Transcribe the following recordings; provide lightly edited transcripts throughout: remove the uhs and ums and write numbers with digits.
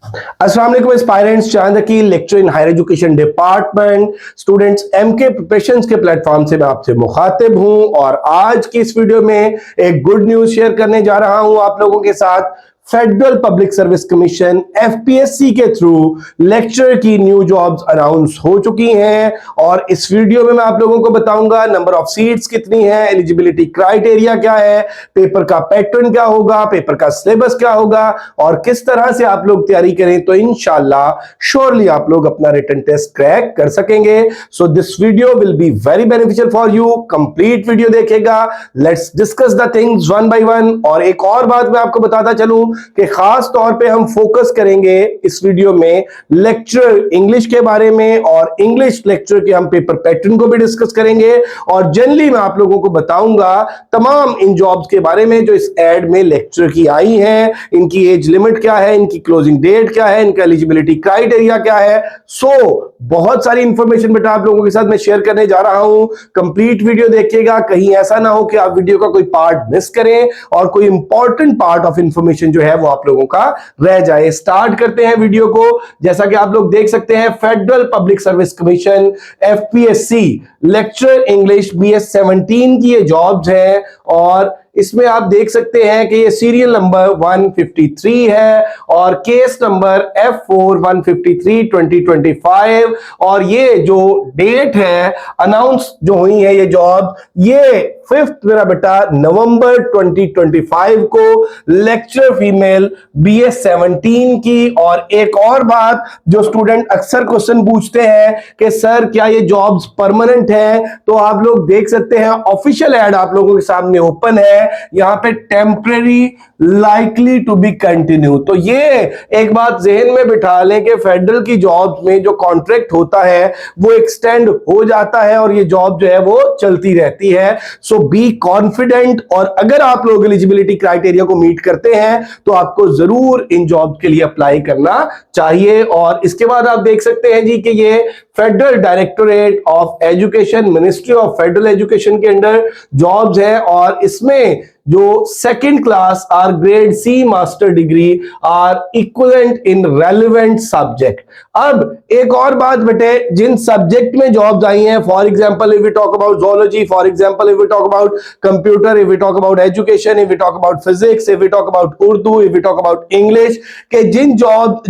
अस्सलाम वालेकुम एस्पायरेंट्स, चांद की lecture in higher education department students एमके प्रिपरेशंस के प्लेटफॉर्म से मैं आपसे मुखातिब हूं और आज की इस वीडियो में एक गुड न्यूज शेयर करने जा रहा हूं आप लोगों के साथ। Federal public service commission FPSC के थ्रू लेक्चर की न्यू जॉब्स अनाउंस हो चुकी हैं और इस वीडियो में मैं आप लोगों को बताऊंगा नंबर ऑफ सीट्स कितनी है, एलिजिबिलिटी क्राइटेरिया क्या है, पेपर का पैटर्न क्या होगा, पेपर का सिलेबस क्या होगा और किस तरह से आप लोग तैयारी करें तो इंशाल्लाह श्योरली आप लोग अपना रिटन टेस्ट क्रैक कर सकेंगे। So this video will be very beneficial for you. Complete video देखेगा, let's discuss the things one by one. और एक और बात मैं आपको बताता चलूं कि खास तौर पे हम फोकस करेंगे इस वीडियो में लेक्चर इंग्लिश के बारे में और इंग्लिश लेक्चर के हम पेपर पैटर्न को भी डिस्कस करेंगे और जनरली मैं आप लोगों को बताऊंगा तमाम इन जॉब्स के बारे में जो इस एड में लेक्चर की आई हैं, इनकी एज लिमिट क्या है, इनकी क्लोजिंग डेट क्या है, इनका एलिजिबिलिटी क्राइटेरिया क्या है। सो बहुत सारी इंफॉर्मेशन बेटा आप लोगों के साथ मैं शेयर करने जा रहा हूं। कंप्लीट वीडियो देखिएगा, कहीं ऐसा ना हो कि आप वीडियो का कोई पार्ट मिस करें और कोई इंपॉर्टेंट पार्ट ऑफ इंफॉर्मेशन जो है वो आप लोगों का रह जाए। स्टार्ट करते हैं वीडियो को। जैसा कि आप लोग देख सकते हैं, federal public service commission FPSC lecture English BS 17 की ये जॉब्स हैं और इसमें आप देख सकते हैं कि ये सीरियल नंबर 153 है और केस नंबर F4 153 2025 और ये जो डेट है अनाउंस जो हुई है ये जॉब, ये 5th मेरा बेटा नवंबर 2025 को लेक्चर फीमेल BS 17 की। और एक और बात जो स्टूडेंट अक्सर क्वेश्चन पूछते हैं कि सर क्या ये जॉब्स परमानेंट है, तो आप लोग देख सकते हैं ऑफिशियल एड आप लोगों के सामने ओपन है, यहां पे temporary likely to be continue. तो ये एक बात जहन में बिठा लें कि फेडरल की जॉब्स में जो कॉन्ट्रैक्ट होता है वो एक्सटेंड हो जाता है और ये जॉब जो है वो चलती रहती है। सो बी कॉन्फिडेंट और अगर आप लोग एलिजिबिलिटी क्राइटेरिया को मीट करते हैं तो आपको जरूर इन जॉब के लिए अप्लाई करना चाहिए। और इसके बाद आप देख सकते हैं जी कि ये federal directorate of education, ministry of federal education के अंडर जॉब्स है और इसमें जो सेकंड क्लास और grade C master degree or equivalent in relevant subject. अब एक और बात बेटे, जिन सब्जेक्ट में जॉब्स आई हैं, for example if we talk about zoology, for example if we talk about computer, if we talk about education, if we talk about physics, if we talk about Urdu, if we talk about English, के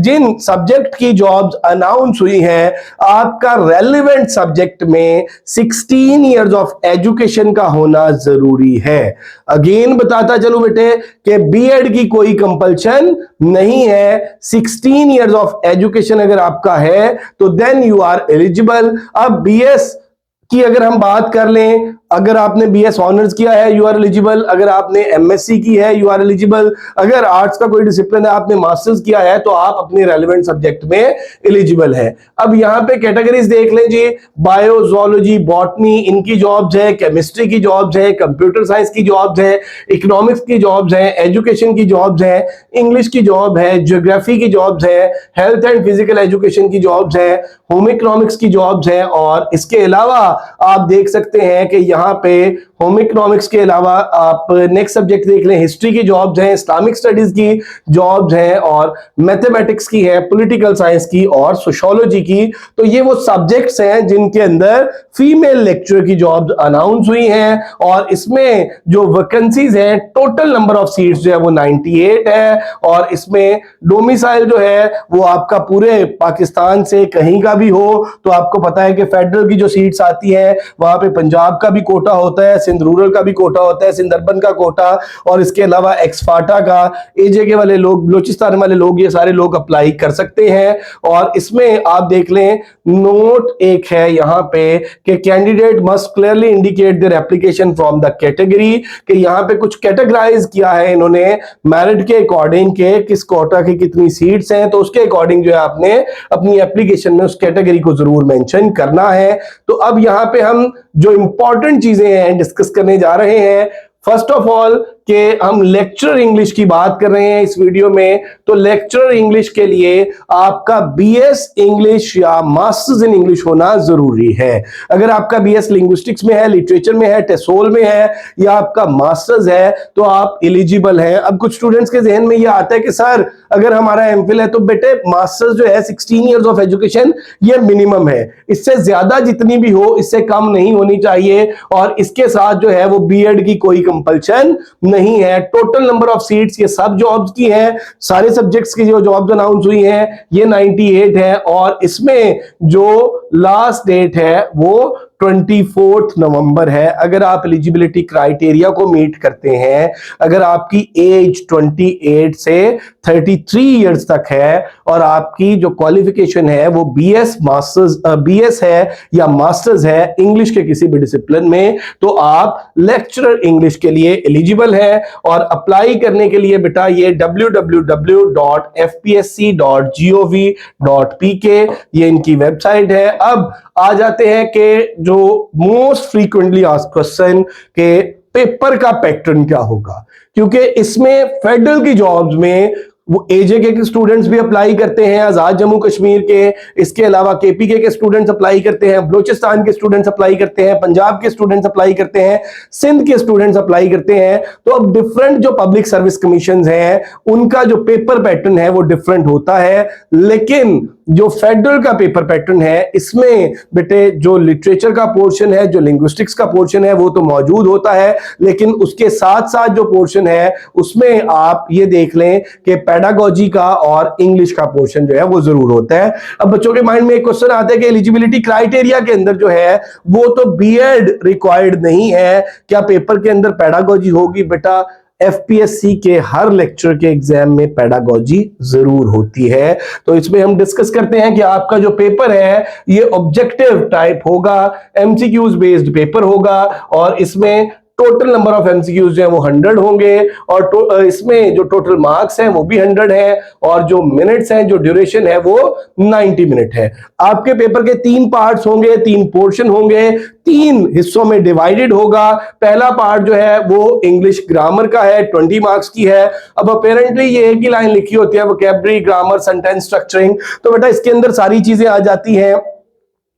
जिन subject की jobs announce हुई हैं, आपका relevant subject में 16 years of education का होना जरूरी है। अगेन बताता चलूं बेटे कि बीएड की कोई कंपल्शन नहीं है। 16 इयर्स ऑफ एजुकेशन अगर आपका है तो देन यू आर एलिजिबल। अब बीएस की अगर हम बात कर लें, अगर आपने बीएस ऑनर्स किया है यू आर एलिजिबल, अगर आपने एमएससी की है यू आर एलिजिबल, अगर आर्ट्स का कोई डिसिप्लिन है आपने मास्टर्स किया है तो आप अपने रेलेवेंट सब्जेक्ट में एलिजिबल है। अब यहां पे कैटेगरीज देख लें जी, बायो, ज़ूलॉजी, बॉटनी इनकी जॉब्स है, केमिस्ट्री की जॉब्स है, कंप्यूटर साइंस की जॉब्स है, इकोनॉमिक्स की जॉब्स है, एजुकेशन की जॉब्स है, इंग्लिश की जॉब है, ज्योग्राफी की जॉब्स है, हेल्थ एंड फिजिकल एजुकेशन की जॉब्स है, होम इकोनॉमिक्स की जॉब्स है। और इसके अलावा आप देख सकते हैं कि यहाँ पे होम इकोनॉमिक्स के अलावा आप नेक्स्ट सब्जेक्ट देख लें, हिस्ट्री की जॉब्स हैं, इस्लामिक स्टडीज की जॉब्स हैं और मैथमेटिक्स की है, पॉलिटिकल साइंस की और सोशियोलॉजी की। तो ये वो सब्जेक्ट्स हैं जिनके अंदर फीमेल लेक्चर की जॉब्स अनाउंस हुई हैं और इसमें जो वैकेंसीज हैं, टोटल नंबर ऑफ सीट्स जो है वो 98 है और इसमें डोमिसाइल जो है वो आपका पूरे पाकिस्तान से कहीं का भी हो। तो आपको पता है कि फेडरल की जो सीट्स आती है वहां पे पंजाब का भी कोटा होता है, सिंध रूरल का भी कोटा होता है, सिंध अर्बन का कोटा और इसके अलावा एक्सफाटा का, एजेके वाले लोग, बलूचिस्तान वाले लोग, ये सारे लोग अप्लाई कर सकते हैं। और इसमें आप देख लें नोट एक है यहाँ पे कि candidate must clearly indicate their application from the category, कि यहाँ पे कुछ कैटेगराइज किया है इन्होंने मेरिट के अकॉर्डिंग के किस कोटा की कितनी सीट्स हैं, तो उसके अकॉर्डिंग जो है आपने अपनी एप्लीकेशन में उस कैटेगरी को जरूर मेंशन करना है। तो अब यहाँ पे हम जो इंपॉर्टेंट चीजें हैं डिस्कस करने जा रहे हैं। फर्स्ट ऑफ ऑल कि हम लेक्चरर इंग्लिश की बात कर रहे हैं इस वीडियो में, तो लेक्चरर इंग्लिश के लिए आपका बीएस इंग्लिश या मास्टर्स इन इंग्लिश होना जरूरी है। अगर आपका बीएस लिंग्विस्टिक्स में है, लिटरेचर में है, टेसोल में है या आपका मास्टर्स है तो आप एलिजिबल हैं। अब कुछ स्टूडेंट्स के जहन में यह आता है कि सर अगर हमारा एमफिल है तो बेटे मास्टर्स जो है 16 इयर्स ऑफ एजुकेशन ये मिनिमम है, इससे ज्यादा जितनी भी हो इससे कम नहीं होनी चाहिए, और इसके साथ जो है वो बीएड की कोई कंपल्शन नहीं है। टोटल नंबर ऑफ सीट्स ये सब जॉब्स की है, सारे सब्जेक्ट्स की जो जॉब्स अनाउंस हुई हैं ये 98 है, और इसमें जो लास्ट डेट है वो 24 नवंबर है। अगर आप एलिजिबिलिटी क्राइटेरिया को मीट करते हैं, अगर आपकी एज 28 से 33 इयर्स तक है और आपकी जो क्वालिफिकेशन है वो बीएस है या मास्टर्स है इंग्लिश के किसी भी डिसिप्लिन में, तो आप लेक्चरर इंग्लिश के लिए एलिजिबल है। और अप्लाई करने के लिए बेटा ये www.fpsc.gov.pk ये इनकी वेबसाइट है। अब आ जाते हैं कि जो मोस्ट फ्रीक्वेंटली आस्क्ड क्वेश्चन के पेपर का पैटर्न क्या होगा, क्योंकि इसमें फेडरल की जॉब्स में वो एजेके के स्टूडेंट्स भी अप्लाई करते हैं, आजाद जम्मू कश्मीर के, इसके अलावा केपीके के स्टूडेंट्स अप्लाई करते हैं, बलूचिस्तान के स्टूडेंट्स अप्लाई करते हैं, पंजाब के स्टूडेंट्स अप्लाई करते हैं, सिंध के स्टूडेंट्स अप्लाई करते हैं। तो अब डिफरेंट जो पब्लिक सर्विस कमीशंस हैं उनका जो पेपर पैटर्न है वो डिफरेंट होता है, लेकिन जो फेडरल का पेपर पैटर्न है इसमें बेटे जो लिटरेचर का पोर्शन है, जो लिंग्विस्टिक्स का पोर्शन है वो तो मौजूद होता है, लेकिन उसके साथ साथ जो पोर्शन है उसमें आप ये देख लें कि पेडागोजी का और इंग्लिश का पोर्शन जो है वो जरूर होता है। अब बच्चों के माइंड में एक क्वेश्चन आता है कि एलिजिबिलिटी क्राइटेरिया के अंदर जो है वो तो बीएड रिक्वायर्ड नहीं है, क्या पेपर के अंदर पेडागोजी होगी? बेटा एफपीएससी के हर लेक्चर के एग्जाम में पेडागोजी जरूर होती है। तो इसमें हम डिस्कस करते हैं कि आपका जो पेपर है ये ऑब्जेक्टिव टाइप होगा, एमसीक्यूज बेस्ड पेपर होगा, और इसमें टोटल नंबर ऑफ एमसीक्यूज जो है वो 100 होंगे, और इसमें जो टोटल मार्क्स हैं वो भी 100 है, और जो मिनट्स हैं, जो ड्यूरेशन है वो 90 मिनट है। आपके पेपर के 3 पार्ट्स होंगे, 3 पोर्शन होंगे, 3 हिस्सों में डिवाइडेड होगा। पहला पार्ट जो है वो इंग्लिश ग्रामर का है, 20 मार्क्स की है। अब अपेरेंटली ये एक ही लाइन लिखी होती है, वोकैबुलरी, ग्रामर, सेंटेंस स्ट्रक्चरिंग, तो बेटा इसके अंदर सारी चीजें आ जाती हैं।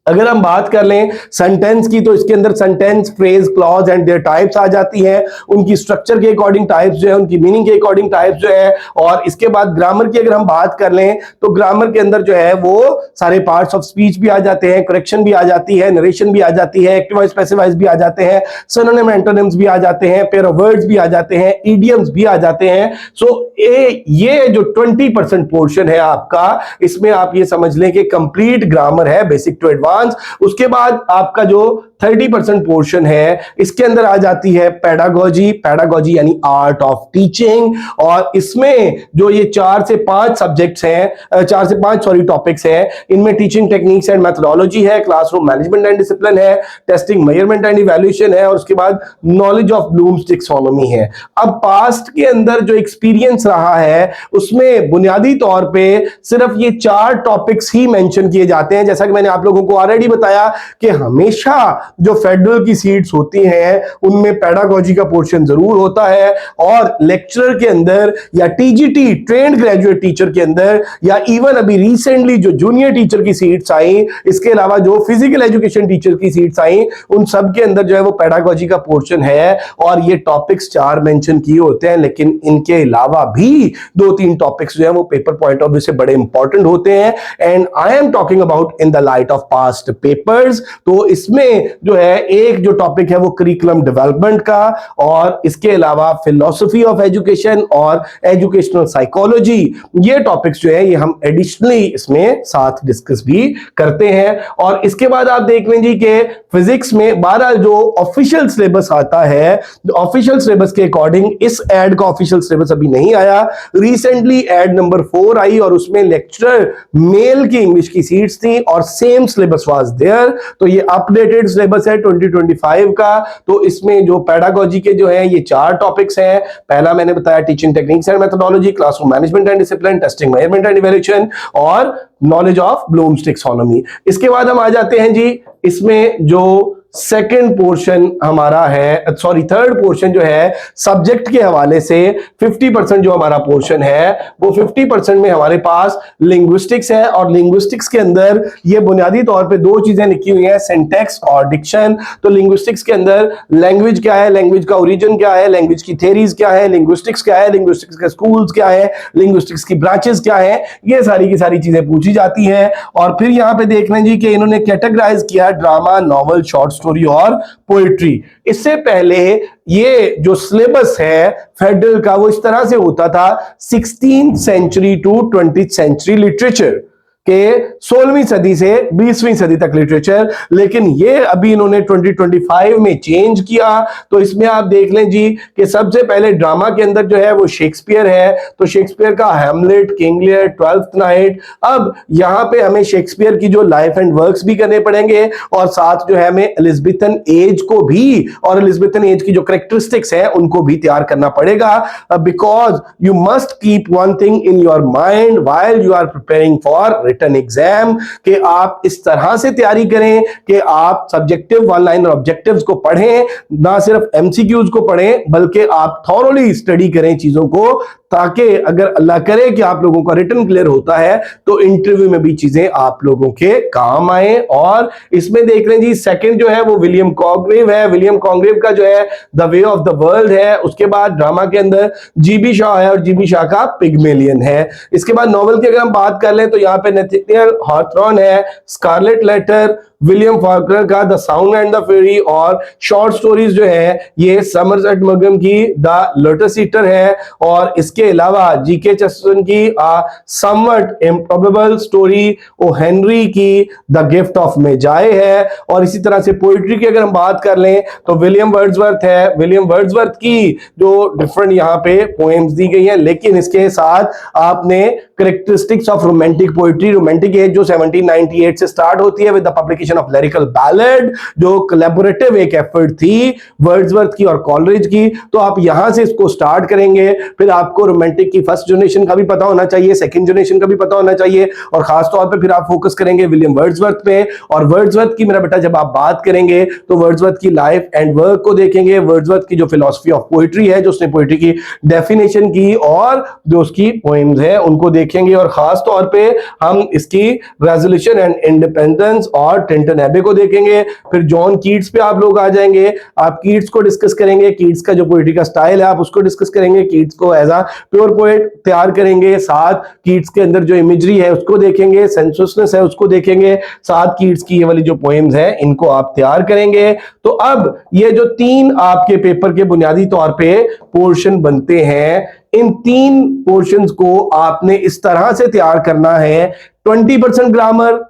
अगर हम बात कर लें सेंटेंस की तो इसके अंदर sentence, phrase, clause and their types आ जाती हैं, उनकी स्ट्रक्चर के अकॉर्डिंग टाइप्स जो है, उनकी मीनिंग के अकॉर्डिंग टाइप्स जो है। और इसके बाद ग्रामर की अगर हम बात कर लें तो ग्रामर के अंदर जो है वो सारे पार्ट्स ऑफ स्पीच भी आ जाते हैं, करेक्शन भी आ जाती है, नरेशन भी आ जाती है, एक्टिव वॉइस, पैसिव वॉइस भी आ जाते हैं, सिनोनिम एंटोनिम्स भी आ जाते हैं, पेयर ऑफ वर्ड्स भी आ जाते हैं, इडियम्स भी आ जाते हैं। सो ये जो 20% पोर्शन है आपका, इसमें आप ये समझ लें कि कंप्लीट ग्रामर है, बेसिक टू एडवांस। उसके बाद आपका जो 30% पोर्शन है इसके अंदर आ जाती है पेडागोजी यानी आर्ट ऑफ टीचिंग, और इसमें जो ये 4 से 5 सब्जेक्ट्स हैं, 4 से 5 टॉपिक्स हैं, इनमें टीचिंग टेक्निक्स एंड मेथोडोलॉजी है, क्लासरूम मैनेजमेंट एंड डिसिप्लिन है, टेस्टिंग, मेजरमेंट एंड इवैल्यूएशन है, और उसके बाद नॉलेज ऑफ ब्लूम्स टैक्सोनॉमी है। अब पास्ट के अंदर जो एक्सपीरियंस रहा है उसमें बुनियादी तौर पे सिर्फ ये 4 टॉपिक्स ही मेंशन किए जाते हैं, जैसा कि मैंने आप लोगों को ऑलरेडी बताया कि हमेशा जो फेडरल की सीट्स होती हैं उनमें पेडागोजी का पोर्शन जरूर होता है, और लेक्चरर के अंदर या टीजीटी ट्रेंड ग्रेजुएट टीचर के अंदर, या इवन अभी रिसेंटली जो जूनियर टीचर की सीट्स आई, इसके अलावा जो फिजिकल एजुकेशन टीचर की सीट्स आई, उन सब के अंदर जो है वो पेडागोजी का पोर्शन है, और ये टॉपिक्स 4 मेंशन किए होते हैं। लेकिन इनके अलावा भी 2-3 टॉपिक्स जो है वो पेपर पॉइंट ऑफ व्यू से बड़े इंपॉर्टेंट होते हैं, and I am talking about in the light of past papers. तो इसमें जो है एक जो टॉपिक है वो करिकुलम डेवलपमेंट का, और इसके अलावा फिलॉसफी ऑफ एजुकेशन और एजुकेशनल साइकोलॉजी, ये टॉपिक्स जो है ये हम एडिशनली इसमें साथ डिस्कस भी करते हैं। और इसके बाद आप देख लीजिए कि फिजिक्स में 12 जो ऑफिशियल सिलेबस आता है, ऑफिशियल सिलेबस के अकॉर्डिंग इस एड का ऑफिशियल सिलेबस अभी नहीं आया, रिसेंटली एड नंबर 4 आई, और उसमें लेक्चरर मेल की इंग्लिश की सीट्स थी और सेम सिलेबस वाज देयर। तो ये अपडेटेड सिलेबस है 2025 का। तो इसमें जो पेडागोजी के जो है ये 4 टॉपिक्स हैं। पहला मैंने बताया teaching techniques and methodology, classroom management and discipline, testing, measurement and evaluation, और नॉलेज ऑफ ब्लूम्स टैक्सोनॉमी। इसके बाद हम आ जाते हैं जी इसमें जो सेकंड पोर्शन हमारा है, सॉरी थर्ड पोर्शन जो है सब्जेक्ट के हवाले से 50% जो हमारा पोर्शन है वो 50% में हमारे पास लिंग्विस्टिक्स है। और लिंग्विस्टिक्स के अंदर ये बुनियादी तौर पे दो चीजें लिखी हुई हैं, सिंटैक्स और डिक्शन। तो लिंग्विस्टिक्स के अंदर लैंग्वेज क्या है, लैंग्वेज का ओरिजिन क्या है, लैंग्वेज की थ्योरीज क्या है, लिंग्विस्टिक्स क्या है, लिंग्विस्टिक्स के स्कूल्स क्या है, लिंग्विस्टिक्स की ब्रांचेस क्या है, ये सारी की सारी चीजें पूछी जाती हैं। और फिर यहां पे देख लें जी कि इन्होंने कैटेगराइज किया ड्रामा, नॉवल, शॉर्ट स्टोरी और पोएट्री। इससे पहले ये जो सिलेबस है फेडरल का वो इस तरह से होता था 16th century to 20th century literature के 16वीं सदी से 20वीं सदी तक लिटरेचर, लेकिन ये अभी इन्होंने 2025 में चेंज किया। तो इसमें आप देख लें जी कि सबसे पहले ड्रामा के अंदर जो है वो शेक्सपियर है, तो शेक्सपियर का Hamlet, King Lear, twelfth night. अब यहां पे हमें शेक्सपियर की जो लाइफ एंड वर्क्स भी करने पड़ेंगे और साथ जो है हमें एलिजाबेथन एज को भी और एलिजाबेथन एज की जो कैरेक्टरिस्टिक्स है उनको भी तैयार करना पड़ेगा, because you must keep one thing in your mind while you are preparing for written exam, कि आप इस तरह से तैयारी करें कि आप सब्जेक्टिव वन लाइनर ऑब्जेक्टिव्स को पढ़ें, ना सिर्फ एमसीक्यूज को पढ़ें बल्कि आप थॉरोली स्टडी करें चीजों को, ताकि अगर अल्लाह करे कि आप लोगों का रिटन क्लियर होता है तो इंटरव्यू में भी चीजें आप लोगों के काम आए। और इसमें देख लें जी सेकंड जो है वो विलियम कॉन्ग्रेव है। विलियम कॉन्ग्रेव का जो है the way of the world है। उसके बाद ड्रामा के अंदर जीबी शाह है और जीबी शाह का पिग्मेलियन है। इसके बाद नॉवल की अगर हम बात कर लें तो यहाँ पे नेथनियल हॉथॉर्न है, स्कारलेट लेटर, विलियम फॉकनर का the sound and the fury, और शॉर्ट स्टोरीज जो है ये समरसेट मगम की द लोटस ईटर है, और इसके अलावा जीके चेस्टरटन की somewhat improbable story O Henry की द गिफ्ट ऑफ मेजाए है। और इसी तरह से पोइट्री की अगर हम बात कर लें तो विलियम वर्ड्सवर्थ है। विलियम वर्ड्सवर्थ की जो डिफरेंट यहाँ पे पोएम्स दी गई है, लेकिन इसके साथ आपने characteristics of romantic poetry, romantic as जो 1798 से स्टार्ट होती है with the publication of lyrical ballad, जो कोलैबोरेटिव एक एफर्ट थी वर्ड्सवर्थ की और कॉलरिज की, तो आप यहां से इसको स्टार्ट करेंगे। फिर आपको रोमांटिक की फर्स्ट जनरेशन का भी पता होना चाहिए, सेकंड जनरेशन का भी पता होना चाहिए, और खास तौर पे फिर आप फोकस करेंगे विलियम वर्ड्सवर्थ पे। और वर्ड्सवर्थ की मेरा बेटा जब आप बात करेंगे तो वर्ड्सवर्थ की लाइफ एंड वर्क को देखेंगे, वर्ड्सवर्थ की जो फिलॉसफी ऑफ पोएट्री है, जो उसने पोएट्री की डेफिनेशन की और जो उसकी पोएम्स है उनको देखेंगे। और खास तौर पे हम इसकी रेजोल्यूशन एंड इंडिपेंडेंस और टिंटन एबे को देखेंगे। फिर जॉन कीट्स पे आप लोग आ जाएंगे, आप कीट्स को डिस्कस करेंगे, कीट्स का जो पोएट्री का स्टाइल है आप उसको डिस्कस करेंगे, कीट्स को एज अ प्योर पोएट तैयार करेंगे, साथ कीट्स के अंदर जो इमेजरी है उसको देखेंगे, सेंसुअसनेस है उसको देखेंगे, साथ कीट्स की ये वाली जो पोएम्स है इनको आप तैयार करेंगे। तो अब ये जो तीन आपके पेपर के बुनियादी तौर पे पोर्शन बनते हैं, इन तीन पोर्शंस को आपने इस तरह से तैयार करना है, 20% ग्रामर,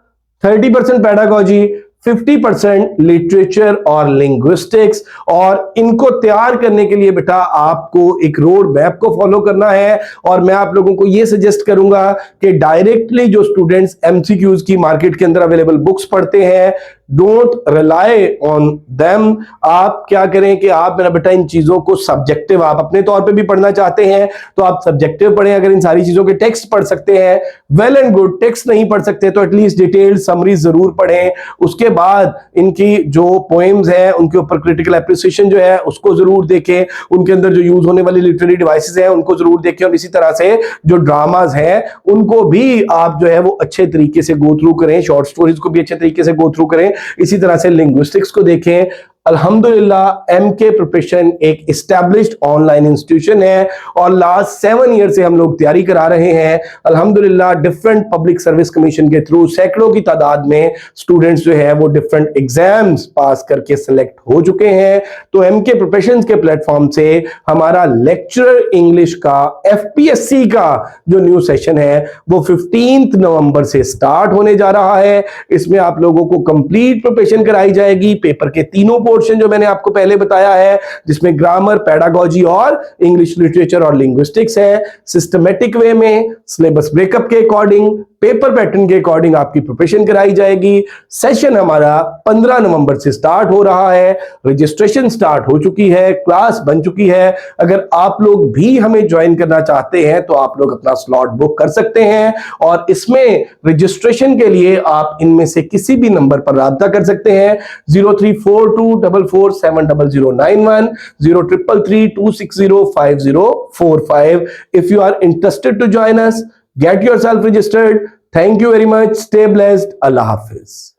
30% पेडागोजी, 50% लिटरेचर और लिंग्विस्टिक्स। और इनको तैयार करने के लिए बेटा आपको एक रोड मैप को फॉलो करना है। और मैं आप लोगों को यह सजेस्ट करूंगा कि डायरेक्टली जो स्टूडेंट्स एमसीक्यूज की मार्केट के अंदर अवेलेबल बुक्स पढ़ते हैं, डोंट रिलाई ऑन देम। आप क्या करें कि आप मेरा बेटा इन चीजों को सब्जेक्टिव, आप अपने तौर पे भी पढ़ना चाहते हैं तो आप सब्जेक्टिव पढ़ें। अगर इन सारी चीजों के टेक्स्ट पढ़ सकते हैं वेल एंड गुड, टेक्स्ट नहीं पढ़ सकते तो एटलीस्ट डिटेल्ड समरी जरूर पढ़ें। उसके बाद इनकी जो पोएम्स हैं उनके ऊपर क्रिटिकल एप्रिसिएशन जो है उसको जरूर देखें, उनके अंदर जो यूज होने वाली लिटरेरी डिवाइसेस हैं उनको जरूर देखें, और इसी तरह से जो ड्रामाज हैं उनको भी आप जो है वो अच्छे तरीके से गो थ्रू करें, शॉर्ट स्टोरीज को भी अच्छे तरीके से गो थ्रू करें। इसी तरह से लिंग्विस्टिक्स को देखें। अल्हम्दुलिल्लाह एमके प्रिपरेशन एक एस्टैब्लिश्ड ऑनलाइन इंस्टीट्यूशन है और लास्ट 7 ईयर से हम लोग तैयारी करा रहे हैं। अल्हम्दुलिल्लाह डिफरेंट पब्लिक सर्विस कमीशन के थ्रू सैकड़ों की तादाद में स्टूडेंट्स जो है वो डिफरेंट एग्जाम्स पास करके सिलेक्ट हो चुके हैं। तो एमके प्रिपरेशन के प्लेटफॉर्म से हमारा लेक्चरर इंग्लिश का एफपीएससी का जो न्यू सेशन है वो 15 नवंबर से स्टार्ट होने जा रहा है। इसमें आप लोगों को कंप्लीट प्रिपरेशन कराई जाएगी। पेपर के तीनों पोर्शन जो मैंने आपको पहले बताया है, जिसमें ग्रामर, पेडागोजी और इंग्लिश लिटरेचर और लिंग्विस्टिक्स है, सिस्टमेटिक वे में सिलेबस ब्रेकअप के अकॉर्डिंग पेपर पैटर्न के अकॉर्डिंग आपकी प्रिपरेशन कराई जाएगी। सेशन हमारा 15 नवंबर से स्टार्ट हो रहा है, रजिस्ट्रेशन स्टार्ट हो चुकी है, क्लास बन चुकी है। अगर आप लोग भी हमें ज्वाइन करना चाहते हैं तो आप लोग अपना स्लॉट बुक कर सकते हैं, और इसमें रजिस्ट्रेशन के लिए आप इनमें से किसी भी नंबर पर राब्ता कर सकते हैं। 0342447091, 0333260545। If you are interested to join us, get yourself registered. Thank you very much. Stay blessed. Allah Hafiz.